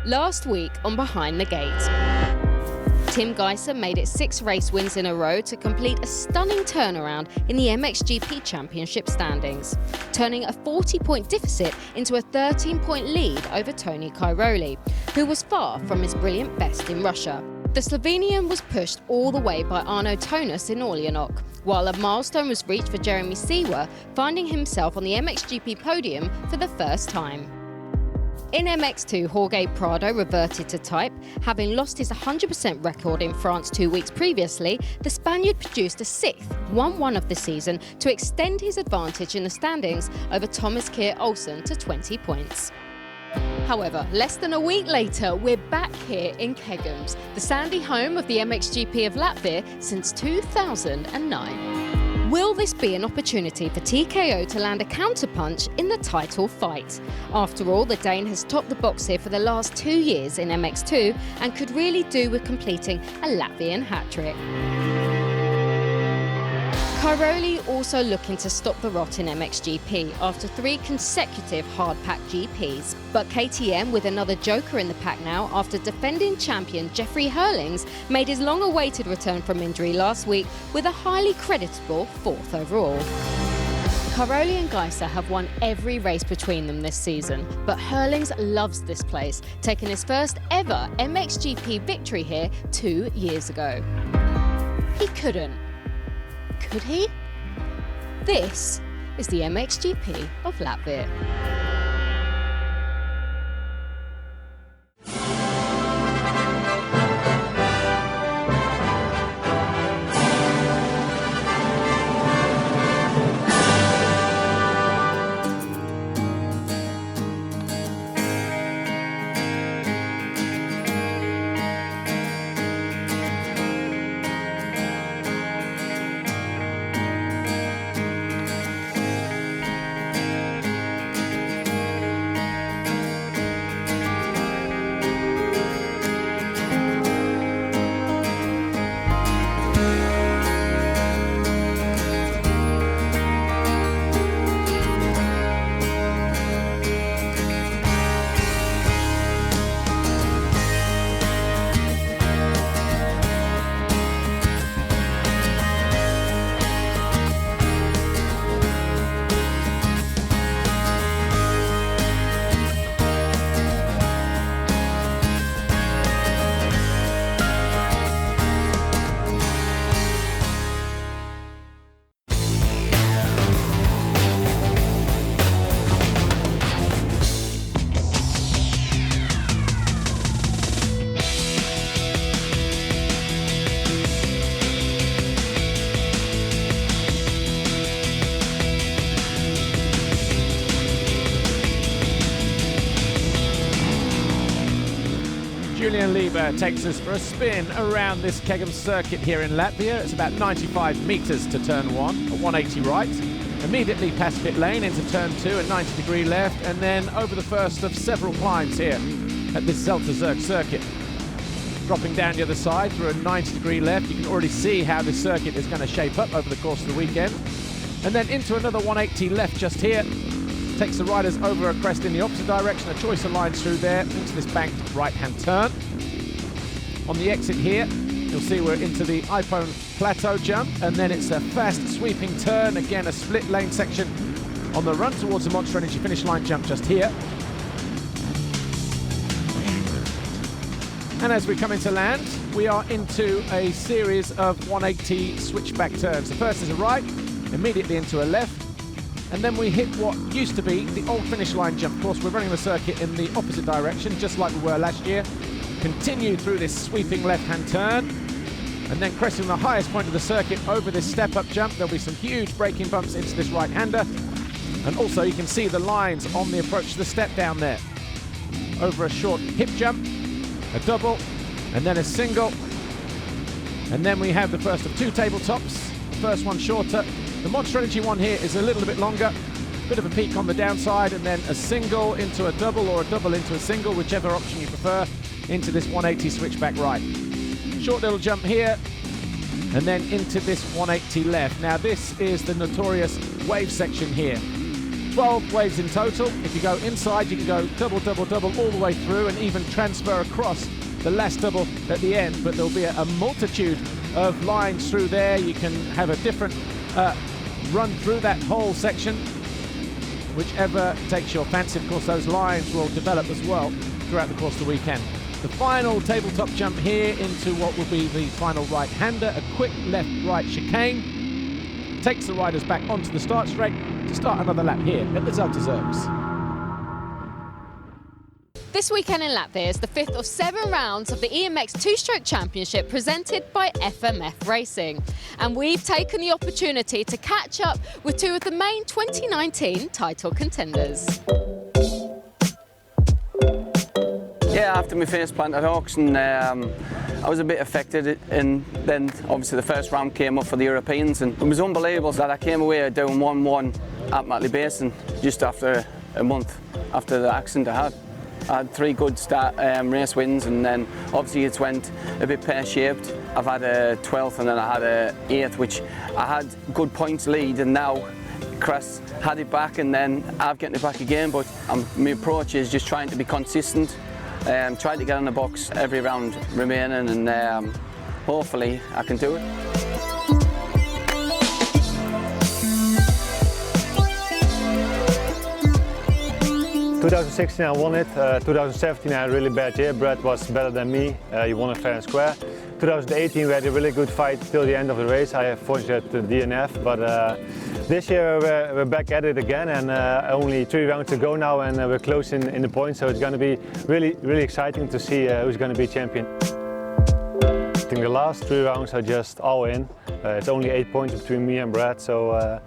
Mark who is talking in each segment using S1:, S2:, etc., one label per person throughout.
S1: Last week on Behind the Gate, Tim Geiser made it 6 race wins in a row to complete a stunning turnaround in the MXGP Championship standings, turning a 40-point deficit into a 13-point lead over Tony Cairoli, who was far from his brilliant best in Russia. The Slovenian was pushed all the way by Arno Tonus in Orleanoc, while a milestone was reached for Jeremy Seewer, finding himself on the MXGP podium for the first time. In MX2, Jorge Prado reverted to type. Having lost his 100% record in France 2 weeks previously, the Spaniard produced a 6th 1-1 of the season to extend his advantage in the standings over Thomas Kier Olsen to 20 points. However, less than a week later, we're back here in Kegums, the sandy home of the MXGP of Latvia since 2009. Will this be an opportunity for TKO to land a counterpunch in the title fight? After all, the Dane has topped the box here for the last 2 years in MX2 and could really do with completing a Latvian hat-trick. Cairoli also looking to stop the rot in MXGP after 3 consecutive hard-packed GPs. But KTM with another joker in the pack now after defending champion Jeffrey Hurlings made his long-awaited return from injury last week with a highly creditable 4th overall. Cairoli and Geiser have won every race between them this season, but Hurlings loves this place, taking his first ever MXGP victory here 2 years ago. He couldn't. Could he? This is the MXGP of Latvia.
S2: Julian Lieber takes us for a spin around this Kegum circuit here in Latvia. It's about 95 metres to turn 1, a 180 right. Immediately past pit lane into turn 2, a 90-degree left, and then over the first of several climbs here at this Zelterzerk circuit. Dropping down the other side through a 90-degree left. You can already see how this circuit is going to shape up over the course of the weekend. And then into another 180 left just here. Takes the riders over a crest in the opposite direction, a choice of lines through there, into this banked right-hand turn. On the exit here, you'll see we're into the iPhone plateau jump, and then it's a fast sweeping turn, again a split lane section on the run towards the Monster Energy finish line jump just here. And as we come into land, we are into a series of 180 switchback turns. The first is a right, immediately into a left, and then we hit what used to be the old finish line jump. Of course, we're running the circuit in the opposite direction, just like we were last year. Continue through this sweeping left-hand turn, and then cresting the highest point of the circuit over this step-up jump. There'll be some huge braking bumps into this right-hander, and also you can see the lines on the approach to the step down there. Over a short hip jump, a double, and then a single, and then we have the first of 2 tabletops. The first one shorter. The Monster Energy one here is a little bit longer, bit of a peak on the downside, and then a single into a double or a double into a single, whichever option you prefer, into this 180 switchback right. Short little jump here, and then into this 180 left. Now this is the notorious wave section here. 12 waves in total. If you go inside, you can go double, double, double all the way through and even transfer across the last double at the end. But there'll be a multitude of lines through there. You can have a different run through that whole section, whichever takes your fancy. Of course, those lines will develop as well throughout the course of the weekend. The final tabletop jump here into what will be the final right-hander, a quick left-right chicane, takes the riders back onto the start straight to start another lap here at the Zelterzerks.
S1: This weekend in Latvia is the 5th of 7 rounds of the EMX Two-Stroke Championship presented by FMF Racing. And we've taken the opportunity to catch up with two of the main 2019 title contenders.
S3: Yeah, after my first plant at auction, I was a bit affected, and then obviously the first round came up for the Europeans, and it was unbelievable that I came away doing 1-1 at Matley Basin just after a month after the accident I had. I had 3 good race wins, and then obviously it went a bit pear-shaped. I've had a 12th and then I had a 8th, which I had good points lead, and now Chris had it back and then I've getting it back again. But my approach is just trying to be consistent, trying to get on the box every round remaining, and hopefully I can do it.
S4: 2016 I won it, 2017 I had a really bad year. Brad was better than me, he won it fair and square. 2018 we had a really good fight till the end of the race. I fortunate the DNF, but this year we're back at it again, and only 3 rounds to go now, and we're close in the points, so it's going to be really exciting to see who's going to be champion. I think the last 3 rounds are just all in. It's only 8 points between me and Brad, so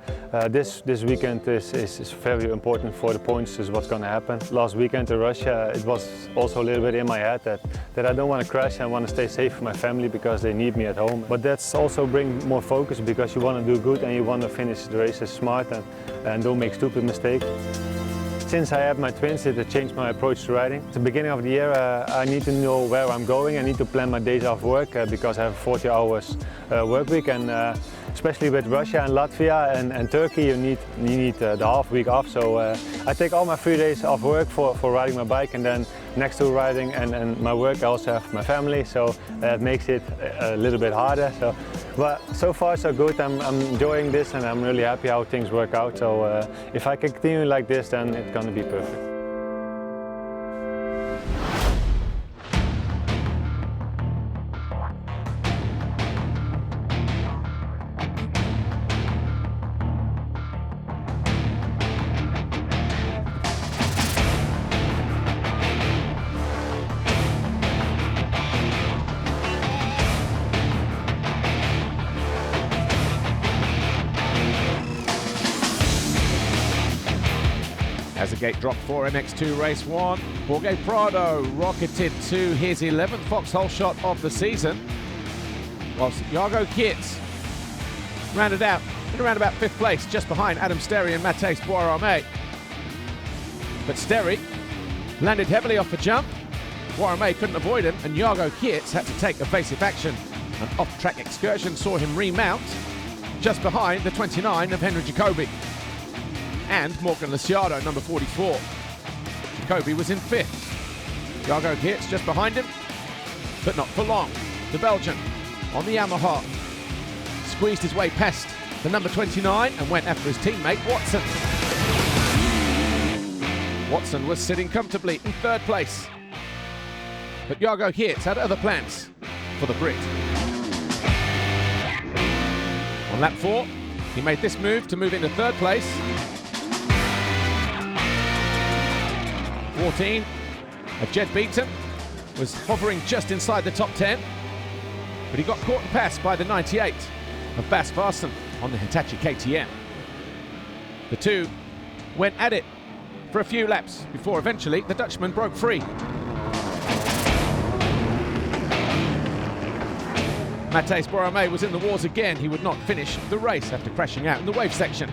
S4: this weekend is very important for the points, is what's going to happen. Last weekend in Russia, it was also a little bit in my head that I don't want to crash. I want to stay safe for my family because they need me at home. But that's also bring more focus, because you want to do good and you want to finish the races smart and don't make stupid mistakes. Since I have my twins, it changed my approach to riding. At the beginning of the year, I need to know where I'm going. I need to plan my days off work because I have 40 hours work week, and especially with Russia and Latvia and Turkey, you need the half week off. So I take all my 3 days off work for riding my bike, and then next to riding and my work, I also have my family, so that makes it a little bit harder. But so far so good. I'm enjoying this, and I'm really happy how things work out. So if I continue like this, then it's going to be perfect.
S2: As the gate dropped for MX2 Race 1, Jorge Prado rocketed to his 11th foxhole shot of the season, whilst Jago Kietz rounded out in around about 5th place, just behind Adam Sterry and Matthijs Boisrome. But Sterry landed heavily off the jump. Boisrome couldn't avoid him, and Jago Kietz had to take evasive action. An off-track excursion saw him remount just behind the 29 of Henry Jacobi and Morgan Liciardo, number 44. Jacobi was in 5th. Jago Kietz just behind him, but not for long. The Belgian on the Yamaha squeezed his way past the number 29 and went after his teammate Watson. Watson was sitting comfortably in 3rd place, but Jago Kietz had other plans for the Brit. On lap 4, he made this move to move into 3rd place. 14 of Jed Beaton was hovering just inside the top 10, but he got caught and passed by the 98 of Bas Varsen on the Hitachi KTM. The two went at it for a few laps before eventually the Dutchman broke free. Matthijs Boisrome was in the wars again. He would not finish the race after crashing out in the wave section.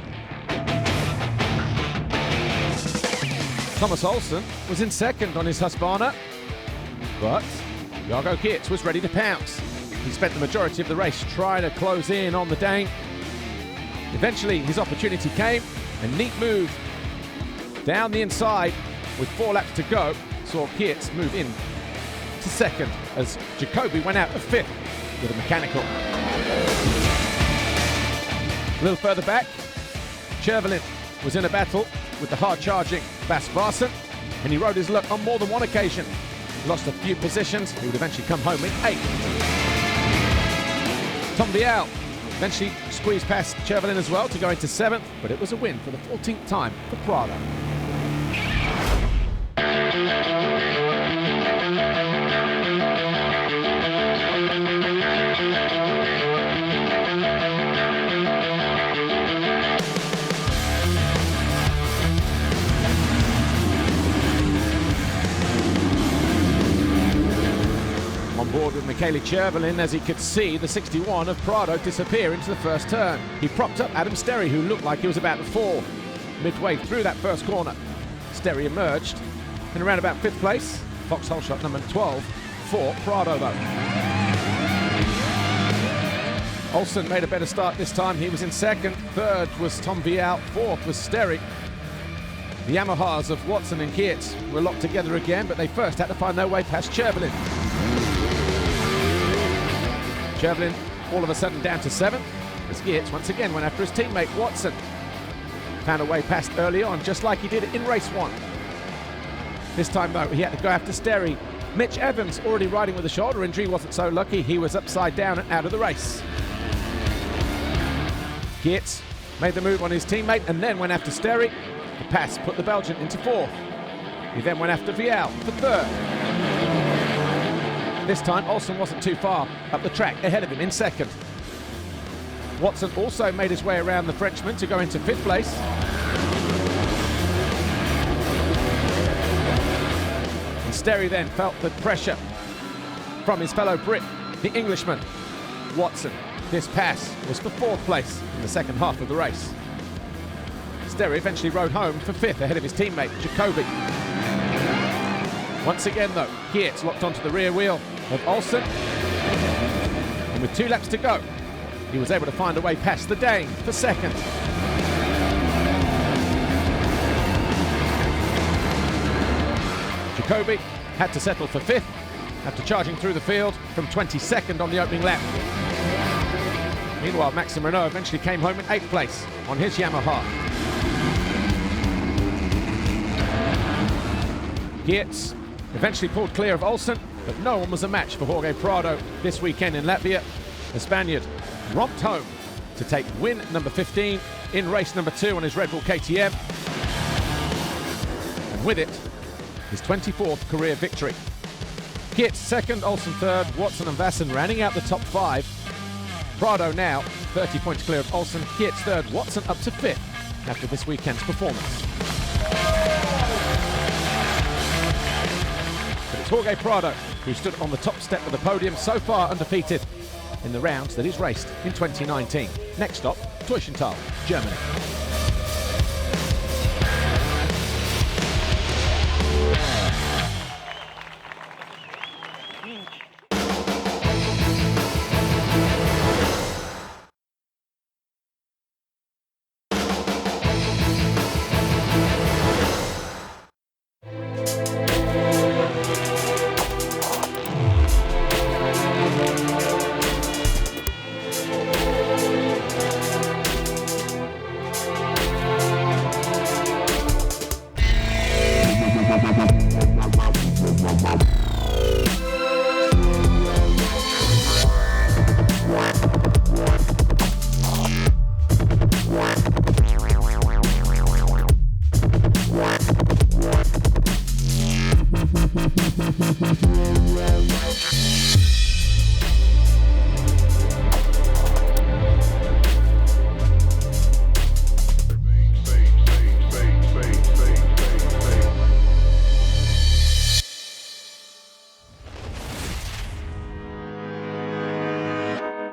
S2: Thomas Olsen was in 2nd on his Husqvarna, but Jago Kietz was ready to pounce. He spent the majority of the race trying to close in on the Dane. Eventually his opportunity came, a neat move Down the inside with 4 laps to go, saw Geerts move in to second as Jacoby went out of 5th with a mechanical. A little further back, Chervelin was in a battle with the hard-charging Bas Varsen, and he rode his luck on more than one occasion. Lost a few positions, he would eventually come home in 8th. Tom Vial eventually squeezed past Chervelin as well to go into 7th, but it was a win for the 14th time for Prado. On board with Michele Chervelin as he could see the 61 of Prado disappear into the first turn. He propped up Adam Sterry, who looked like he was about to fall. Midway through that first corner, Sterry emerged in around about 5th place. Fox Holshot number 12 for Prado though. Olsen made a better start this time. He was in 2nd. 3rd was Tom Vial. 4th was Sterry. The Yamahas of Watson and Geerts were locked together again, but they first had to find their way past Chervelin. Chervelin all of a sudden down to 7th as Geerts once again went after his teammate Watson. Found a way past early on, just like he did in race 1. This time though, he had to go after Sterry. Mitch Evans, already riding with a shoulder injury, wasn't so lucky. He was upside down and out of the race. Geerts made the move on his teammate and then went after Sterry. The pass put the Belgian into 4th. He then went after Vial for 3rd. This time, Olsen wasn't too far up the track, ahead of him in 2nd. Watson also made his way around the Frenchman to go into 5th place. And Sterry then felt the pressure from his fellow Brit, the Englishman, Watson. This pass was for 4th place in the second half of the race. Sterry eventually rode home for 5th ahead of his teammate, Jacoby. Once again though, Geerts locked onto the rear wheel of Olsen. And with 2 laps to go, he was able to find a way past the Dane for 2nd. Jacoby had to settle for 5th after charging through the field from 22nd on the opening lap. Meanwhile, Maxime Renault eventually came home in 8th place on his Yamaha. Geerts eventually pulled clear of Olsen, but no one was a match for Jorge Prado this weekend in Latvia. The Spaniard romped home to take win number 15 in race number 2 on his Red Bull KTM. And with it, his 24th career victory. Geerts 2nd, Olsen 3rd, Watson and Vassen rounding out the top 5. Prado now 30 points clear of Olsen, Geerts 3rd, Watson up to 5th after this weekend's performance. But it's Jorge Prado who stood on the top step of the podium, so far undefeated in the rounds that he's raced in 2019. Next stop, Teushenthal, Germany.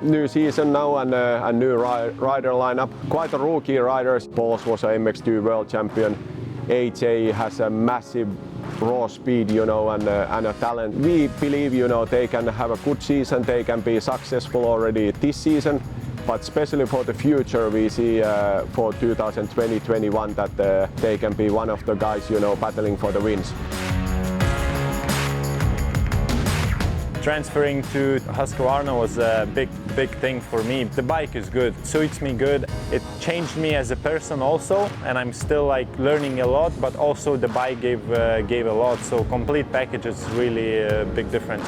S5: New season now and a new rider lineup. Quite a rookie riders. Pauls was a MX2 world champion. AJ has a massive raw speed, you know, and a talent. We believe, you know, they can have a good season. They can be successful already this season. But especially for the future, we see for 2020-21 that they can be one of the guys, you know, battling for the wins.
S4: Transferring to Husqvarna was a big thing for me. The bike is good, suits me good. It changed me as a person also, and I'm still like learning a lot, but also the bike gave a lot. So complete package is really a big difference.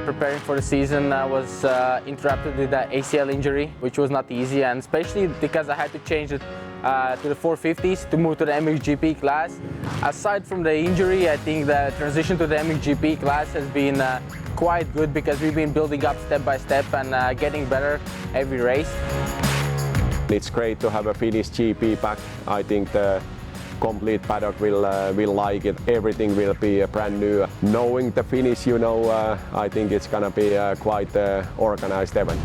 S3: Preparing for the season, I was interrupted with an ACL injury, which was not easy, and especially because I had to change it to the 450s to move to the MXGP class. Aside from the injury, I think the transition to the MXGP class has been quite good because we've been building up step by step and getting better every race.
S5: It's great to have a Finnish GP back. I think the complete paddock will like it. Everything will be brand new. Knowing the Finnish, you know, I think it's gonna be quite organized event.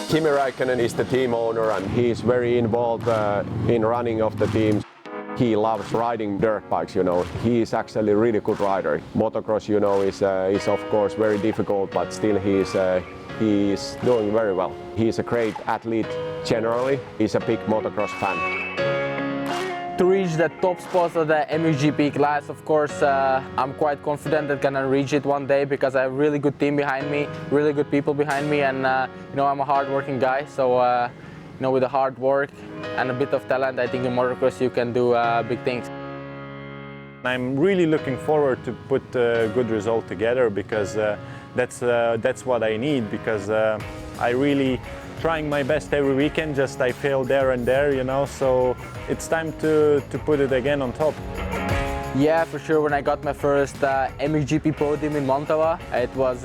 S5: Kimi Räikkönen is the team owner and he's very involved in running of the teams. He loves riding dirt bikes, you know. He is actually a really good rider. Motocross, you know, is of course very difficult, but still he's doing very well. He's a great athlete generally. He's a big motocross fan.
S3: To reach the top spots of the MXGP class, of course, I'm quite confident that I'm gonna reach it one day because I have a really good team behind me, really good people behind me, and you know, I'm a hard-working guy. So you know, with the hard work and a bit of talent, I think in motocross you can do big things.
S4: I'm really looking forward to put a good result together because that's what I need, because I really trying my best every weekend, just I fail there and there, you know, so it's time to put it again on top.
S3: Yeah, for sure. When I got my first MXGP podium in Mantava, it was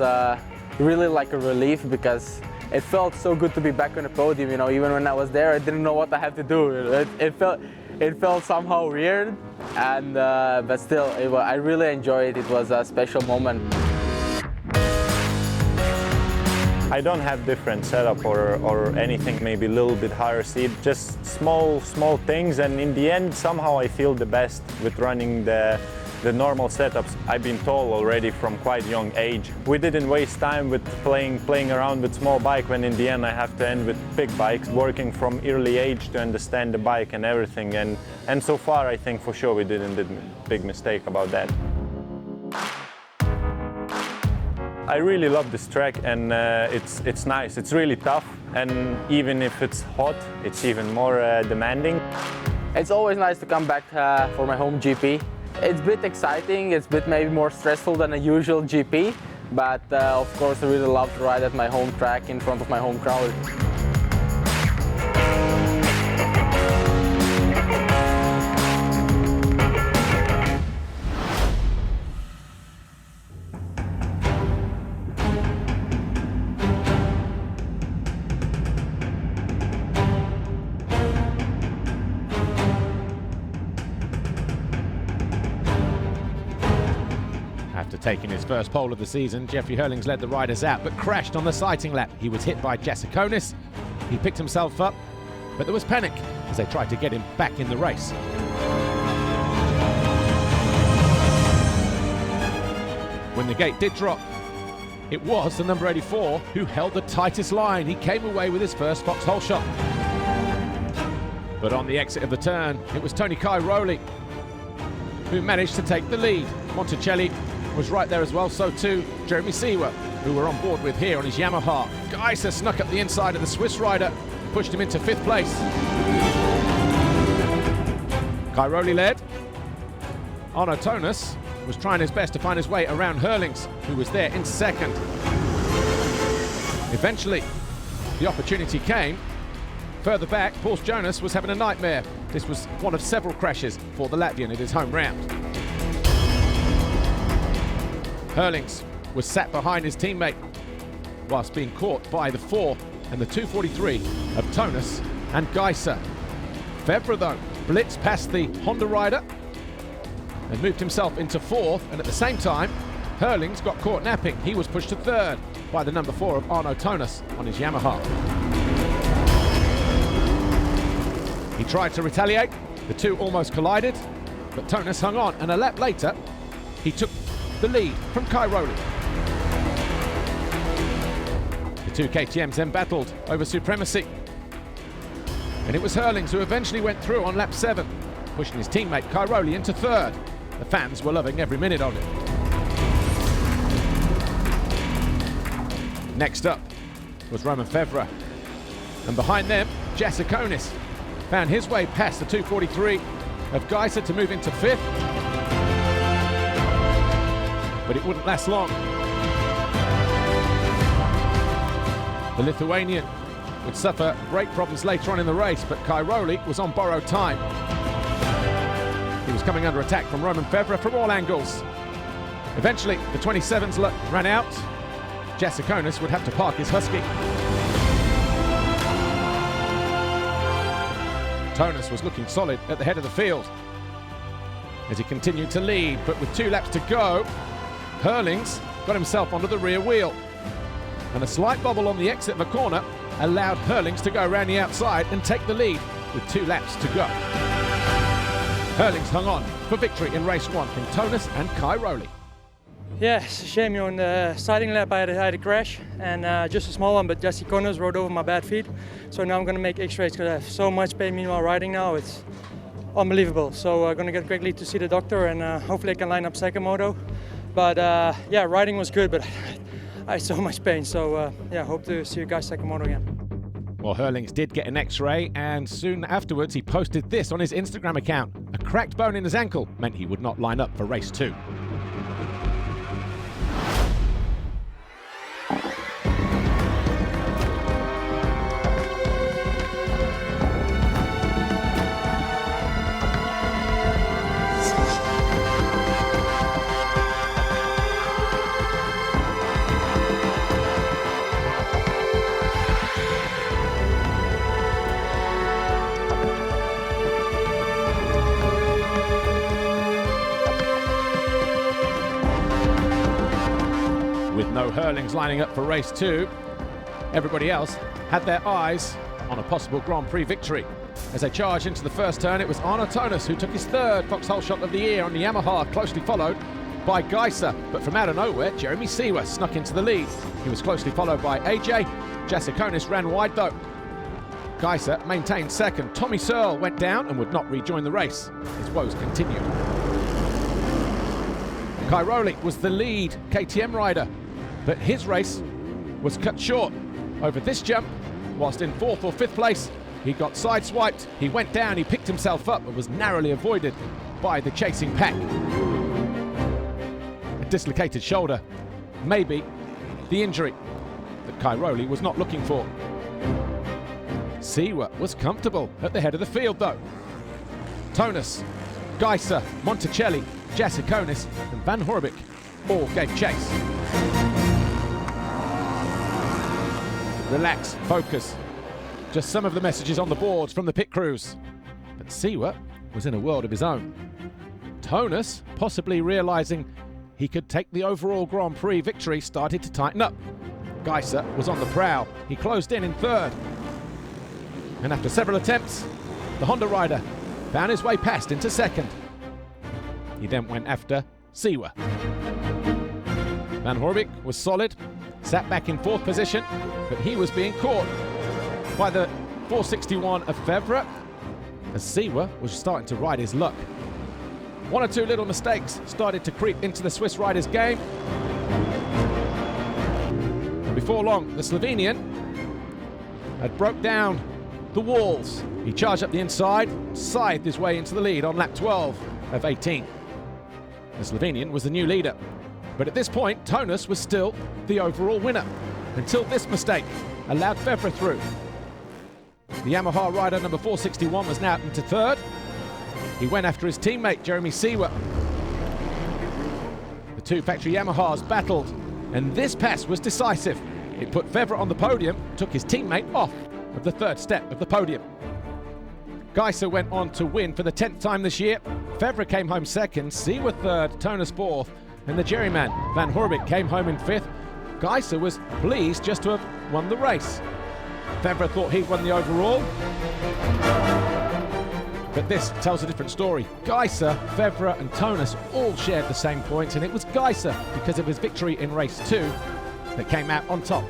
S3: really like a relief because it felt so good to be back on the podium, you know. Even when I was there, I didn't know what I had to do. It felt somehow weird, and but still, I really enjoyed it. It was a special moment.
S4: I don't have different setup or anything, maybe a little bit higher seat, just small things, and in the end somehow I feel the best with running the normal setups. I've been told already from quite young age. We didn't waste time with playing around with small bike when in the end I have to end with big bikes, working from early age to understand the bike and everything, and so far I think for sure we didn't do a big mistake about that. I really love this track, and it's nice. It's really tough, and even if it's hot, it's even more demanding.
S3: It's always nice to come back for my home GP. It's a bit exciting, it's a bit maybe more stressful than a usual GP, but of course I really love to ride at my home track in front of my home crowd.
S2: After taking his first pole of the season, Jeffrey Hurlings led the riders out, but crashed on the sighting lap. He was hit by Jasikonis. He picked himself up, but there was panic as they tried to get him back in the race. When the gate did drop, it was the number 84 who held the tightest line. He came away with his first foxhole shot. But on the exit of the turn, it was Tony Cairoli who managed to take the lead. Monticelli was right there as well, so too Jeremy Seewer, who we're on board with here on his Yamaha. Geiser snuck up the inside of the Swiss rider, pushed him into 5th place. Cairoli led. Arno Tonas was trying his best to find his way around Hurlings, who was there in 2nd. Eventually, the opportunity came. Further back, Paul Jonas was having a nightmare. This was one of several crashes for the Latvian at his home round. Hurlings was sat behind his teammate whilst being caught by the 4 and the 243 of Tonas and Geiser. Febvre, though, blitzed past the Honda rider and moved himself into 4th, and at the same time, Hurlings got caught napping. He was pushed to 3rd by the number 4 of Arno Tonas on his Yamaha. He tried to retaliate, the two almost collided, but Tonas hung on, and a lap later, he took the lead from Cairoli. Two KTMs then battled over supremacy. And it was Herlings who eventually went through on lap 7, pushing his teammate Cairoli into third. The fans were loving every minute of it. Next up was Roman Fevre. And behind them, Jasikonis found his way past the 243 of Geiser to move into 5th. But it wouldn't last long. The Lithuanian would suffer brake problems later on in the race, but Cairoli was on borrowed time. He was coming under attack from Roman Fevre from all angles. Eventually, the 27s ran out. Jasikonis would have to park his Husky. Tonus was looking solid at the head of the field as he continued to lead, but with 2 laps to go, Herlings got himself onto the rear wheel. And a slight bobble on the exit of a corner allowed Herlings to go around the outside and take the lead with 2 laps to go. Herlings hung on for victory in race 1 from Tonus and Cairoli.
S6: Yeah, it's a shame. On the starting lap I had a crash, and just a small one, but Jasikonis rode over my bad feet. So now I'm going to make X-rays because I have so much pain meanwhile riding now. It's unbelievable. So I'm going to get quickly to see the doctor, and hopefully I can line up second moto. But yeah, riding was good, but I had so much pain. So yeah, hope to see you guys second moto again.
S2: Well, Herlings did get an X-ray, and soon afterwards he posted this on his Instagram account. A cracked bone in his ankle meant he would not line up for race 2. With no Herlings lining up for race 2, everybody else had their eyes on a possible Grand Prix victory. As they charged into the first turn, it was Arno Tonus who took his 3rd Foxhole shot of the year on the Yamaha, closely followed by Geiser. But from out of nowhere, Jeremy Seewer snuck into the lead. He was closely followed by AJ. Jasikonis ran wide though. Geiser maintained 2nd. Tommy Searle went down and would not rejoin the race. His woes continued. Cairoli was the lead KTM rider, but his race was cut short. Over this jump, whilst in 4th or 5th place, he got sideswiped, he went down, he picked himself up, but was narrowly avoided by the chasing pack. A dislocated shoulder, maybe the injury that Cairoli was not looking for. Seewer was comfortable at the head of the field though. Tonus, Geiser, Monticelli, Jasikonis and Van Horbik all gave chase. Relax, focus. Just some of the messages on the boards from the pit crews. But Seewer was in a world of his own. Tonus, possibly realising he could take the overall Grand Prix victory, started to tighten up. Geiser was on the prowl. He closed in 3rd. And after several attempts, the Honda rider found his way past into 2nd. He then went after Seewer. Van Horbik was solid, sat back in 4th position, but he was being caught by the 461 of Fevre as Seewer was starting to ride his luck. 1 or 2 little mistakes started to creep into the Swiss rider's game. And before long, the Slovenian had broke down the walls. He charged up the inside, scythed his way into the lead on lap 12 of 18. The Slovenian was the new leader, but at this point, Tonus was still the overall winner, until this mistake allowed Fevre through. The Yamaha rider number 461 was now into 3rd. He went after his teammate, Jeremy Seewer. The 2 factory Yamahas battled, and this pass was decisive. It put Fevre on the podium, took his teammate off of the 3rd step of the podium. Geiser went on to win for the 10th time this year. Fevre came home 2nd, Seewer 3rd, Tonus 4th, and the Jerryman, Van Horbik, came home in 5th. Geiser was pleased just to have won the race. Fevre thought he'd won the overall, but this tells a different story. Geiser, Fevre and Tonus all shared the same points, and it was Geiser, because of his victory in race 2, that came out on top.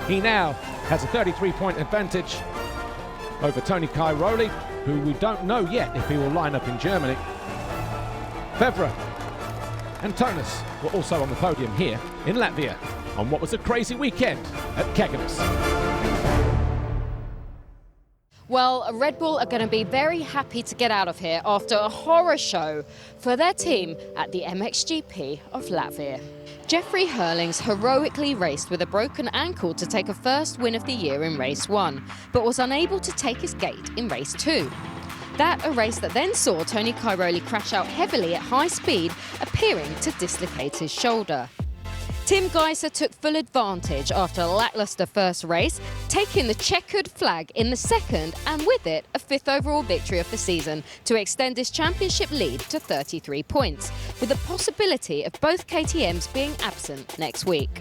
S2: He now has a 33-point advantage over Tony Cairoli, who we don't know yet if he will line up in Germany. Fevra and Tonas were also on the podium here in Latvia on what was a crazy weekend at Keganas.
S1: Well, Red Bull are going to be very happy to get out of here after a horror show for their team at the MXGP of Latvia. Jeffrey Hurlings heroically raced with a broken ankle to take a first win of the year in race 1, but was unable to take his gate in race 2. That a race that then saw Tony Cairoli crash out heavily at high speed, appearing to dislocate his shoulder. Tim Geiser took full advantage after a lacklustre first race, taking the checkered flag in the second and with it a 5th overall victory of the season to extend his championship lead to 33 points, with the possibility of both KTMs being absent next week.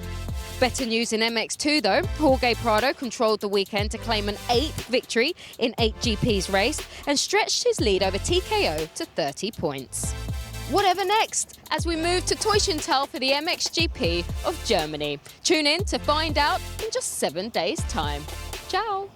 S1: Better news in MX2 though. Jorge Prado controlled the weekend to claim an 8th victory in 8 GP's race and stretched his lead over TKO to 30 points. Whatever next as we move to Teufelstal for the MXGP of Germany. Tune in to find out in just 7 days' time. Ciao!